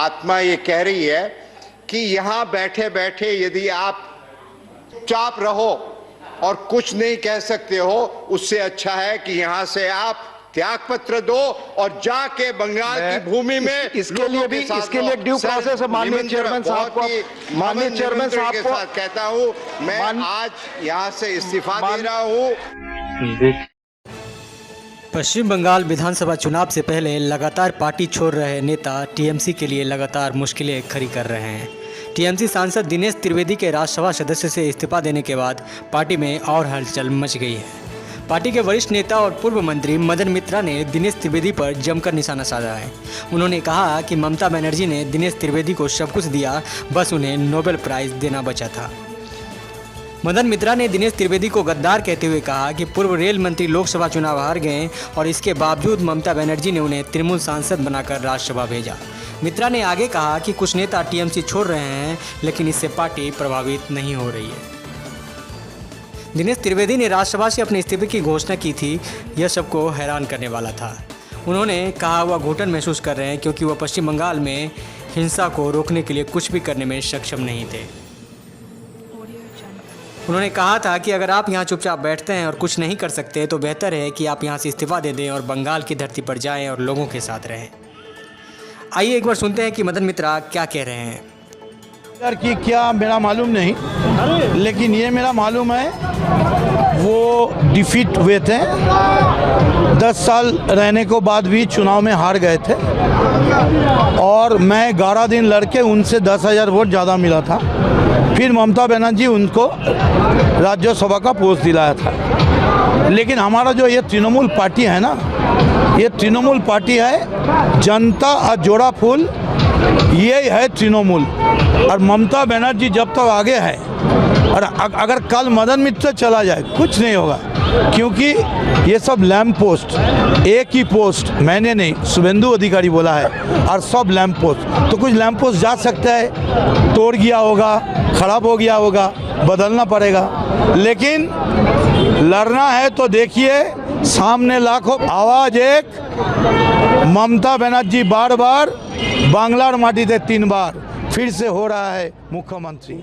आत्मा ये कह रही है कि यहाँ बैठे बैठे यदि आप चुपचाप रहो और कुछ नहीं कह सकते हो, उससे अच्छा है कि यहाँ से आप त्याग पत्र दो और जाके बंगाल की भूमि में इसके लिए ड्यू प्रोसेस है। माननीय चेयरमैन साहब को कहता हूँ, मैं आज यहाँ से इस्तीफा दे रहा हूँ। पश्चिम बंगाल विधानसभा चुनाव से पहले लगातार पार्टी छोड़ रहे नेता टीएमसी के लिए लगातार मुश्किलें खड़ी कर रहे हैं। टीएमसी सांसद दिनेश त्रिवेदी के राज्यसभा सदस्य से इस्तीफा देने के बाद पार्टी में और हलचल मच गई है। पार्टी के वरिष्ठ नेता और पूर्व मंत्री मदन मित्रा ने दिनेश त्रिवेदी पर जमकर निशाना साधा है। उन्होंने कहा कि ममता बनर्जी ने दिनेश त्रिवेदी को सब कुछ दिया, बस उन्हें नोबेल प्राइज देना बचा था। मदन मित्रा ने दिनेश त्रिवेदी को गद्दार कहते हुए कहा कि पूर्व रेल मंत्री लोकसभा चुनाव हार गए और इसके बावजूद ममता बनर्जी ने उन्हें तृणमूल सांसद बनाकर राज्यसभा भेजा। मित्रा ने आगे कहा कि कुछ नेता टीएमसी छोड़ रहे हैं, लेकिन इससे पार्टी प्रभावित नहीं हो रही है। दिनेश त्रिवेदी ने राज्यसभा से अपने इस्तीफे की घोषणा की थी, यह सबको हैरान करने वाला था। उन्होंने कहा वह घुटन महसूस कर रहे हैं क्योंकि वह पश्चिम बंगाल में हिंसा को रोकने के लिए कुछ भी करने में सक्षम नहीं थे। उन्होंने कहा था कि अगर आप यहाँ चुपचाप बैठते हैं और कुछ नहीं कर सकते तो बेहतर है कि आप यहाँ से इस्तीफा दे दें और बंगाल की धरती पर जाएं और लोगों के साथ रहें। आइए एक बार सुनते हैं कि मदन मित्रा क्या कह रहे हैं। कि क्या मेरा मालूम नहीं, लेकिन ये मेरा मालूम है वो डिफीट हुए थे। 10 साल रहने को बाद भी चुनाव में हार गए थे और मैं 11 दिन लड़के उनसे 10,000 वोट ज़्यादा मिला था। फिर ममता बनर्जी उनको राज्यसभा का पोस्ट दिलाया था। लेकिन हमारा जो ये तृणमूल पार्टी है ना, ये तृणमूल पार्टी है जनता और जोड़ा फूल, ये है तृणमूल। और ममता बनर्जी जब तक आगे है और अगर कल मदन मित्र चला जाए कुछ नहीं होगा, क्योंकि ये सब लैंप पोस्ट, एक ही पोस्ट मैंने नहीं शुभेंदु अधिकारी बोला है, और सब लैंप पोस्ट। तो कुछ लैंप पोस्ट जा सकता है, तोड़ गया होगा, खराब हो गया होगा, बदलना पड़ेगा। लेकिन लड़ना है तो देखिए सामने लाखों आवाज़ एक, ममता बनर्जी बार बार बांग्लार माटी से 3 बार फिर से हो रहा है मुख्यमंत्री।